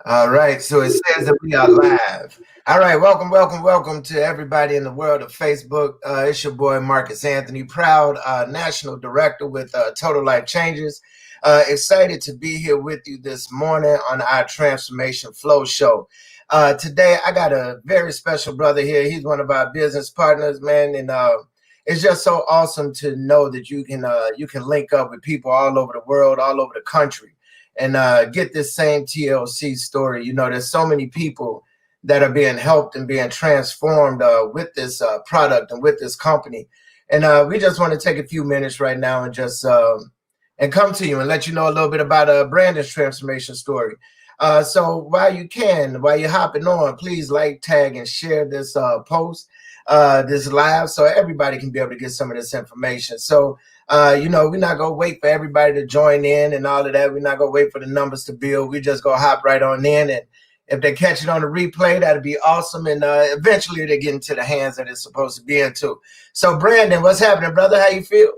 All right, so it says that we are live. All right, welcome to everybody in the world of Facebook. It's your boy Marcus Anthony, proud national director with Total Life Changes. Excited to be here with you this morning on our Transformation Flow show. Today, I got a very special brother here. He's one of our business partners, man, and it's just so awesome to know that you can link up with people all over the world, all over the country and get this same TLC story. You know, there's so many people that are being helped and being transformed with this product and with this company. And we just want to take a few minutes right now and just and come to you and let you know a little bit about Brandon's transformation story. So while you're hopping on, please like, tag, and share this post, this live, so everybody can be able to get some of this information. So we're not gonna wait for everybody to join in and all of that. We're not gonna wait for the numbers to build. We just gonna hop right on in, and if they catch it on the replay, that'd be awesome. And eventually they get into the hands that it's supposed to be into. So Brandon, what's happening, brother? How you feel?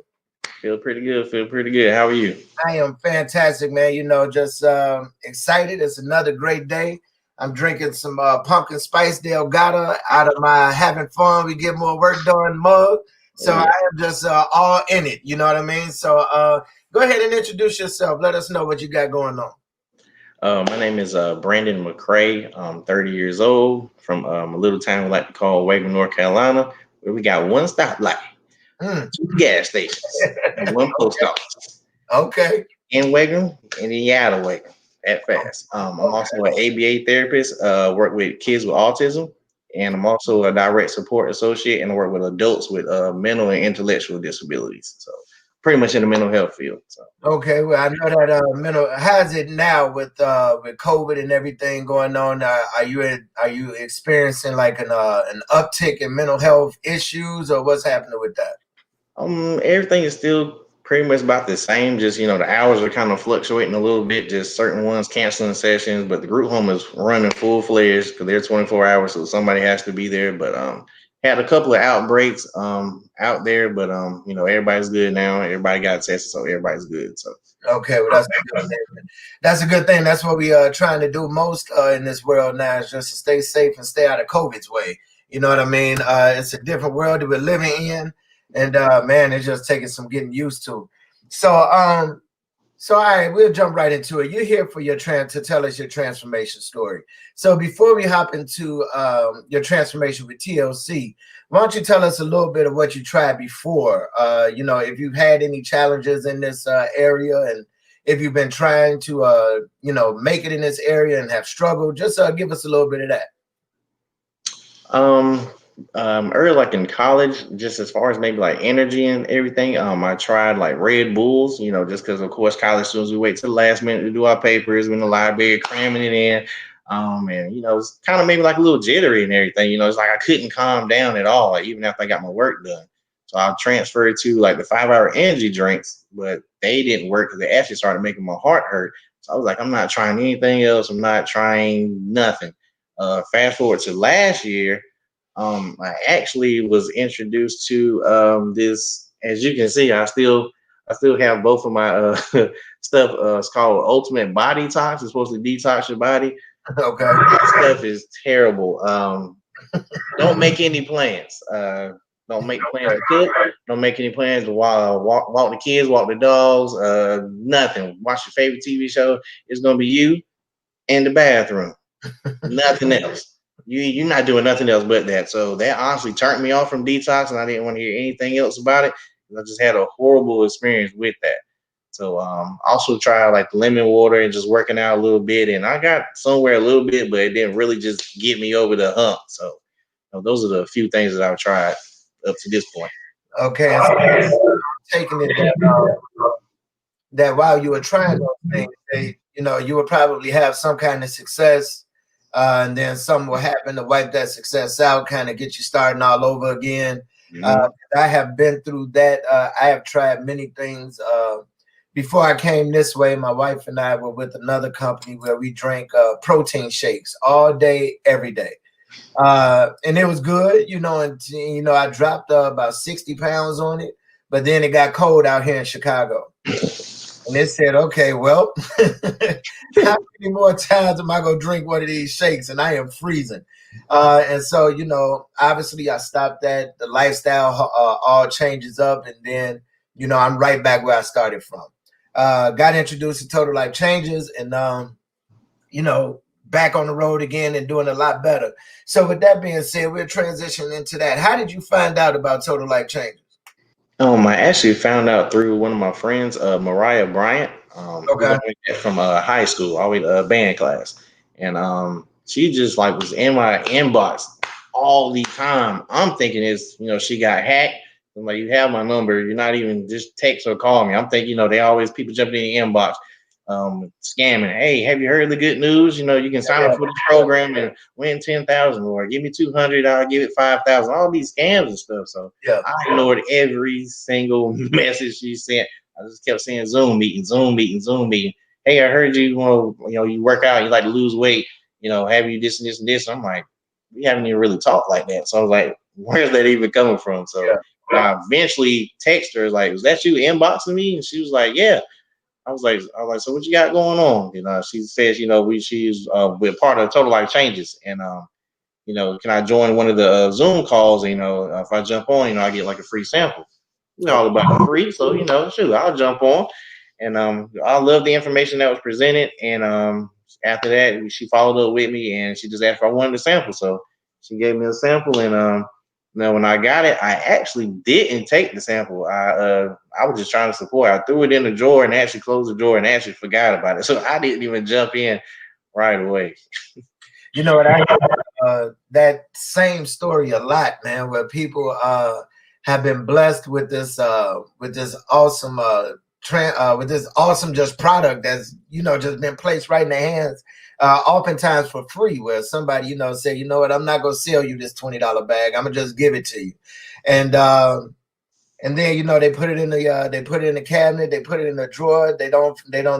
Feel pretty good. Feel pretty good. How are you? I am fantastic, man. You know, just excited. It's another great day. I'm drinking some pumpkin spice Delgado out of my having fun. We get more work done mug. So I am just all in it. You know what I mean? So go ahead and introduce yourself. Let us know what you got going on. My name is Brandon McRae. I'm 30 years old from a little town we like to call Waverly, North Carolina, where we got one stoplight, two gas stations, and one post office. Okay. In Wagram and then out of Wagram at fast. I'm also an ABA therapist, work with kids with autism, and I'm also a direct support associate and I work with adults with mental and intellectual disabilities. So pretty much in the mental health field. So. Okay, well, I know that mental. How's it now with COVID and everything going on? Are you experiencing like an uptick in mental health issues, or what's happening with that? Everything is still pretty much about the same. Just the hours are kind of fluctuating a little bit. Just certain ones canceling sessions, but the group home is running full fledged because they're 24 hours, so somebody has to be there. But had a couple of outbreaks out there, but everybody's good now. Everybody got tested, so everybody's good. So okay, well that's a good thing. That's a good thing. That's what we are trying to do most in this world now, is just to stay safe and stay out of COVID's way. You know what I mean? It's a different world that we're living in, and man, it's just taking some getting used to. So all right, we'll jump right into it. You're here for to tell us your transformation story. So before we hop into your transformation with TLC, why don't you tell us a little bit of what you tried before? If you've had any challenges in this area, and if you've been trying to make it in this area and have struggled, just give us a little bit of that. Early like in college, just as far as maybe like energy and everything, I tried like Red Bulls, just because of course college students we wait till the last minute to do our papers, we're in the library cramming it in. And it's kind of maybe like a little jittery and everything. It's like I couldn't calm down at all, like, even after I got my work done. So I transferred to like the 5-hour energy drinks, but they didn't work because they actually started making my heart hurt. So I was like, I'm not trying anything else. I'm not trying nothing. Fast forward to last year. I actually was introduced to this. As you can see, I still have both of my stuff. It's called Ultimate Body Tox. It's supposed to detox your body. Okay. That stuff is terrible. Don't make any plans. Don't make plans to cook. Don't make any plans to walk the kids, walk the dogs. Nothing. Watch your favorite TV show. It's gonna be you in the bathroom. Nothing else. You're not doing nothing else but that. So that honestly turned me off from detox, and I didn't want to hear anything else about it. I just had a horrible experience with that. So also tried like lemon water and just working out a little bit, and I got somewhere a little bit, but it didn't really just get me over the hump. So those are the few things that I've tried up to this point. Okay, so taking it that while you were trying those things, you would probably have some kind of success. And then something will happen to wipe that success out, kind of get you starting all over again. I have been through that. I have tried many things. Before I came this way, my wife and I were with another company where we drank protein shakes all day, every day. And it was good, and I dropped about 60 pounds on it, but then it got cold out here in Chicago. And it said, okay, well, how many more times am I going to drink one of these shakes? And I am freezing. And so, obviously I stopped that. The lifestyle all changes up. And then, I'm right back where I started from. Got introduced to Total Life Changes and, back on the road again and doing a lot better. So with that being said, we're transitioning into that. How did you find out about Total Life Changes? I actually found out through one of my friends, Mariah Bryant. We Okay. know her from high school, always band class, and she just like was in my inbox all the time. I'm thinking it's she got hacked. I'm like, you have my number. You're not even just text or call me. I'm thinking they always people jumping in the inbox, scamming. Hey, have you heard the good news? You can sign up for this program and win 10,000, or give me 200. I'll give it 5,000. All these scams and stuff. So Yeah. I ignored every single message she sent. I just kept saying Zoom meeting, Zoom meeting, Zoom meeting. Hey, I heard you you work out, you like to lose weight, have you this and this and this. I'm like, we haven't even really talked like that. So I was like, where's that even coming from? So I eventually text her, like, was that you inboxing me? And she was like, yeah. I was like, so what you got going on? She says, she's we're part of Total Life Changes, and can I join one of the Zoom calls? If I jump on, I get like a free sample. All about free, so shoot, I'll jump on, and I love the information that was presented. And after that, she followed up with me, and she just asked if I wanted a sample. So she gave me a sample, and when I got it, I actually didn't take the sample. I was just trying to support. I threw it in the drawer and actually closed the drawer and actually forgot about it. So I didn't even jump in right away. You know what? I hear that same story a lot, man, where people have been blessed with this awesome with this awesome just product that's just been placed right in their hands, oftentimes for free, where somebody say, what, I'm not gonna sell you this $20 bag, I'm gonna just give it to you, and then they put it in the cabinet, they put it in the drawer, they don't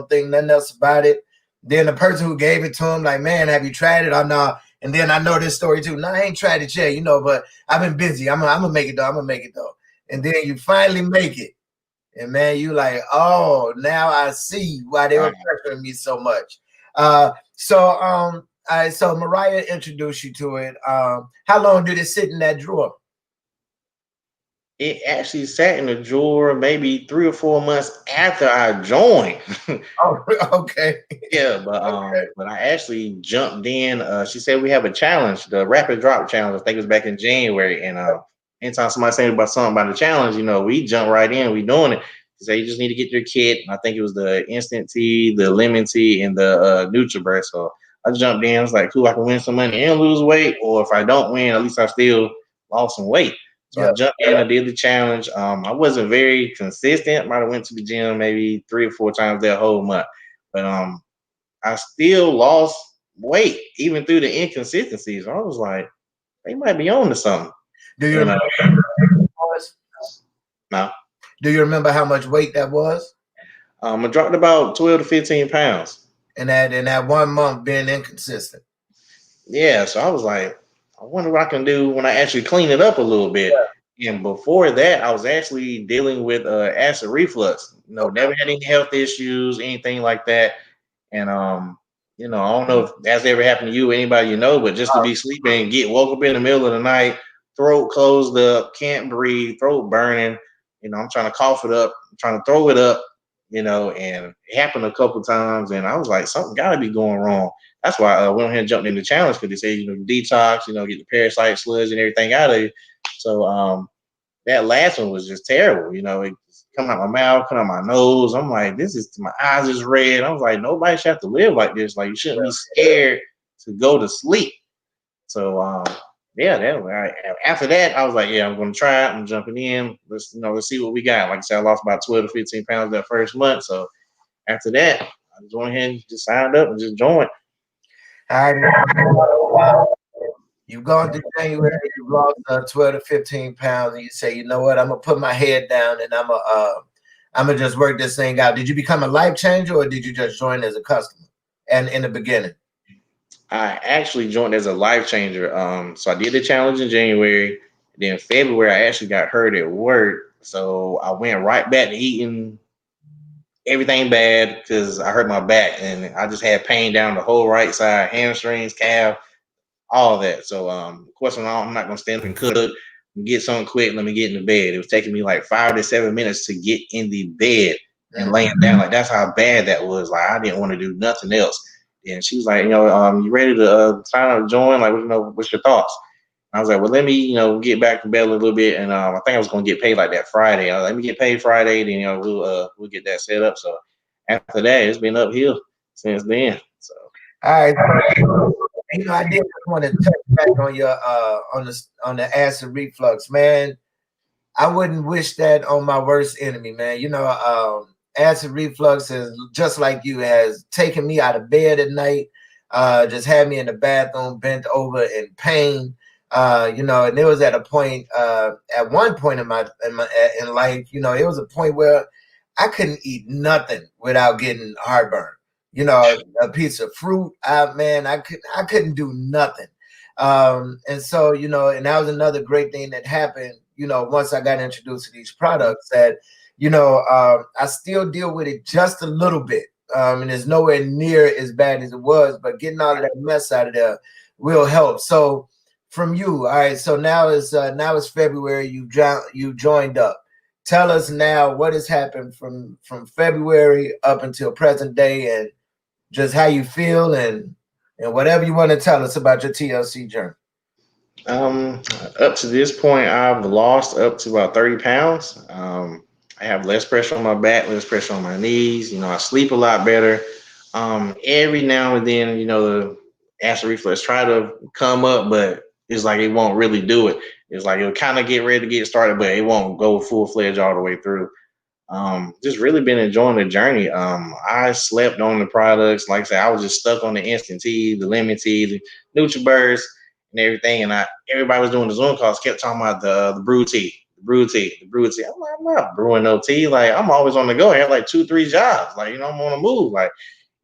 think nothing else about it. Then the person who gave it to him, like, man, have you tried it or not? And then I know this story too. No, I ain't tried it yet, but I've been busy. I'm gonna make it though. I'm gonna make it though. And then you finally make it, and man, you like, oh, now I see why they were pressuring me so much. So Mariah introduced you to it. How long did it sit in that drawer? It actually sat in the drawer maybe 3 or 4 months after I joined. Oh, okay. Yeah, but I actually jumped in. She said we have a challenge, the rapid drop challenge. I think it was back in January. And anytime somebody saying about something about the challenge, we jump right in. We doing it. She said you just need to get your kit. And I think it was the instant tea, the lemon tea, and the NutriBurst. So I jumped in. I was like, cool, I can win some money and lose weight. Or if I don't win, at least I still lost some weight. So I jumped in. I did the challenge. I wasn't very consistent. Might have went to the gym maybe 3 or 4 times that whole month. But I still lost weight even through the inconsistencies. I was like, they might be on to something. Do you remember was? No. Do you remember how much weight that was? I dropped about 12 to 15 pounds. And that in that 1 month being inconsistent. Yeah, so I was like, I wonder what I can do when I actually clean it up a little bit. And before that, I was actually dealing with acid reflux. Never had any health issues, anything like that. And I don't know if that's ever happened to you or anybody but just to be sleeping and get woke up in the middle of the night, throat closed up, can't breathe, throat burning. I'm trying to cough it up, I'm trying to throw it up, and it happened a couple times, and I was like, something got to be going wrong. That's why I went ahead and jumped in the challenge, because they say, detox, get the parasite sludge and everything out of you. So that last one was just terrible. It coming out my mouth, coming out my nose. I'm like, my eyes is red. I was like, nobody should have to live like this. Like, you shouldn't be scared to go to sleep. So after that, I was like, yeah, I'm gonna try it. I'm jumping in. Let's see what we got. Like I said, I lost about 12 to 15 pounds that first month. So after that, I just went ahead and just signed up and just joined. All right. You've gone through January, you've lost 12 to 15 pounds, and you say, you know what, I'm gonna put my head down and I'm gonna just work this thing out. Did you become a life changer, or did you just join as a customer? And in the beginning, I actually joined as a life changer. So I did the challenge in January. Then February, I actually got hurt at work, so I went right back to eating everything bad because I hurt my back and I just had pain down the whole right side, hamstrings, calf, all of that. So of course I'm not gonna stand up and cook, get something quick, let me get in the bed. It was taking me like 5 to 7 minutes to get in the bed and laying down. Like that's how bad that was. Like I didn't want to do nothing else. And she was like, you ready to sign up, join? Like, what's your thoughts? I was like, well, let me, get back to bed a little bit, and I think I was gonna get paid like that Friday. Let me get paid Friday, then we'll get that set up. So after that, it's been uphill since then. So All right. So, I did want to touch back on your on the acid reflux, man. I wouldn't wish that on my worst enemy, man. Acid reflux is just like you has taken me out of bed at night, just had me in the bathroom, bent over in pain. And it was at a point, at one point in life, it was a point where I couldn't eat nothing without getting heartburn. A piece of fruit, man, I couldn't do nothing. And so, and that was another great thing that happened, once I got introduced to these products that, I still deal with it just a little bit. And it's nowhere near as bad as it was, but getting all of that mess out of there will help. So from you, all right. So now it's February. You joined up. Tell us now what has happened from February up until present day, and just how you feel, and whatever you want to tell us about your TLC journey. um, up to this point, I've lost up to about 30 pounds. I have less pressure on my back, less pressure on my knees. I sleep a lot better. Every now and then, the acid reflux try to come up, but it's like it won't really do it. It's like it'll kind of get ready to get started, but it won't go full fledged all the way through. Just really been enjoying the journey. I slept on the products. Like I said, I was just stuck on the instant tea, the lemon tea, the NutriBurst, and everything. And everybody was doing the Zoom calls, kept talking about the brew tea, the brew tea, the brew tea. I'm not brewing no tea. Like I'm always on the go. I have like 2, 3 jobs. Like I'm on the move. Like,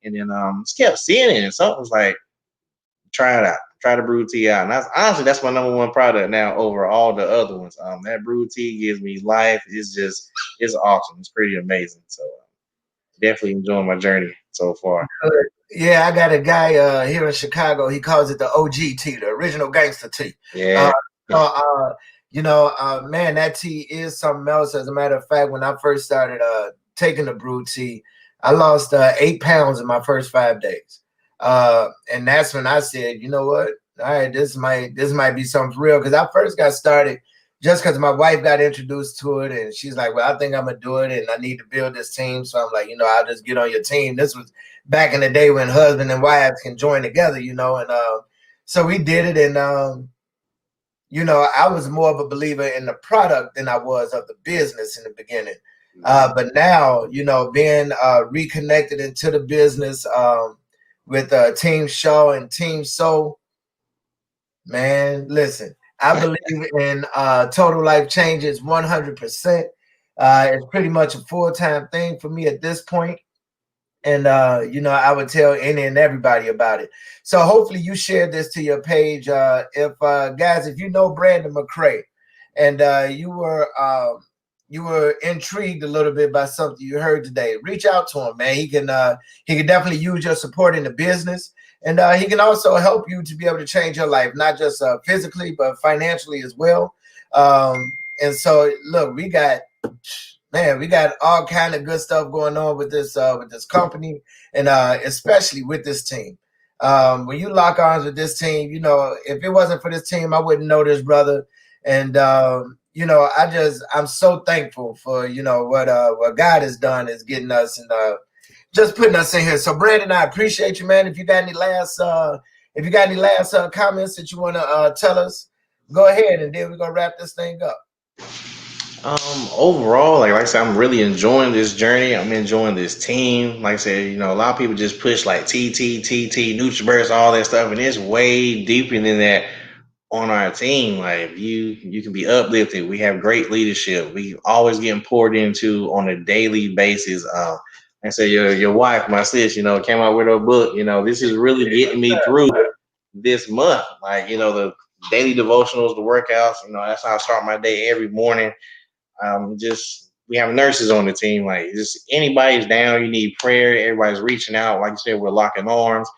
and then just kept seeing it, and something was like, try it out. Try the brew tea out. And that's my number one product now over all the other ones. That brew tea gives me life. It's awesome. It's pretty amazing. So definitely enjoying my journey so far. Yeah, I got a guy here in Chicago. He calls it the OG tea, the original gangster tea. Yeah. So, man, that tea is something else. As a matter of fact, when I first started taking the brew tea, I lost 8 pounds in my first 5 days. And that's when I said, you know what? All right, this might be something real. Because I first got started just because my wife got introduced to it, and she's like, well, I think I'm gonna do it, and I need to build this team. So I'm like, I'll just get on your team. This was back in the day when husband and wives can join together, and so we did it. And I was more of a believer in the product than I was of the business in the beginning. But now, being reconnected into the business with Team Shaw and Team Soul, man, listen, I believe in total life changes 100%. It's pretty much a full-time thing for me at this point. And I would tell any and everybody about it. So hopefully you share this to your page. If guys, if you know Brandon McRae, and you were intrigued a little bit by something you heard today, reach out to him, man. He can definitely use your support in the business, and he can also help you to be able to change your life, not just physically but financially as well. And so look, we got all kind of good stuff going on with this company, and especially with this team. When you lock arms with this team, if it wasn't for this team, I wouldn't know this brother. And I'm so thankful for what God has done is getting us and just putting us in here. So Brandon, I appreciate you, man. If you got any last comments that you want to tell us, go ahead, and then we're gonna wrap this thing up. Overall, like I said, I'm really enjoying this journey. I'm enjoying this team. Like I said, a lot of people just push like TT, NutriBurst, all that stuff, and it's way deeper than that on our team. Like you can be uplifted. We have great leadership. We always getting poured into on a daily basis. I say your wife, my sis, came out with her book. This is really getting me through this month. Like, the daily devotionals, the workouts, that's how I start my day every morning. Just we have nurses on the team. Like, just anybody's down, you need prayer. Everybody's reaching out. Like you said, we're locking arms.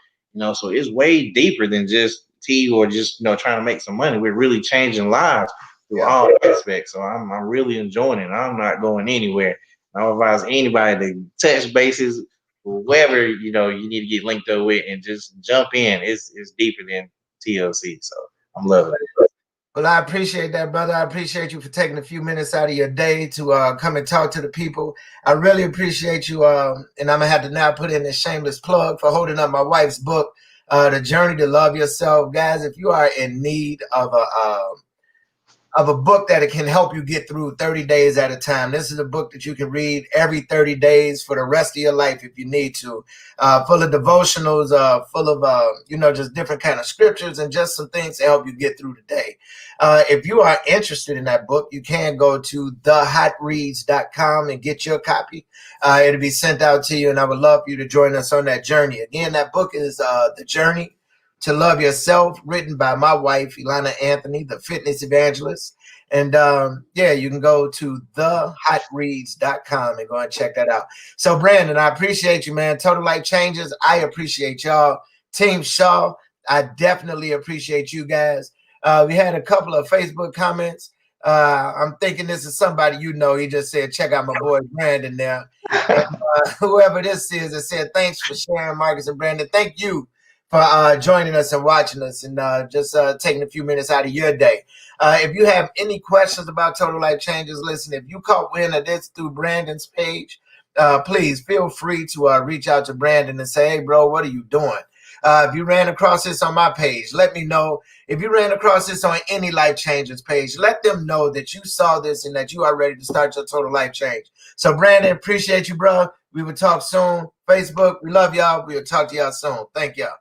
So it's way deeper than just tea or just trying to make some money. We're really changing lives through all aspects. So I'm really enjoying it. I'm not going anywhere. I advise anybody to touch bases, whoever you need to get linked up with, and just jump in. It's deeper than TLC. So I'm loving it. Well, I appreciate that, brother. I appreciate you for taking a few minutes out of your day to come and talk to the people. I really appreciate you. And I'm going to have to now put in a shameless plug for holding up my wife's book, The Journey to Love Yourself. Guys, if you are in need of a book that it can help you get through 30 days at a time. This is a book that you can read every 30 days for the rest of your life if you need to. Full of devotionals, full of, just different kind of scriptures and just some things to help you get through the day. If you are interested in that book, you can go to thehotreads.com and get your copy. It'll be sent out to you, and I would love for you to join us on that journey. Again, that book is The Journey to Love Yourself, written by my wife, Ilana Anthony, the fitness evangelist. And you can go to thehotreads.com and go and check that out. So, Brandon, I appreciate you, man. Total Life Changes, I appreciate y'all. Team Shaw, I definitely appreciate you guys. We had a couple of Facebook comments. I'm thinking this is somebody he just said, check out my boy Brandon there. And, whoever this is, it said, thanks for sharing, Marcus and Brandon. Thank you for joining us and watching us and just taking a few minutes out of your day. If you have any questions about Total Life Changes, listen, if you caught wind of this through Brandon's page, please feel free to reach out to Brandon and say, hey, bro, what are you doing? If you ran across this on my page, let me know. If you ran across this on any Life Changes page, let them know that you saw this and that you are ready to start your total life change. So, Brandon, appreciate you, bro. We will talk soon. Facebook, we love y'all. We will talk to y'all soon. Thank y'all.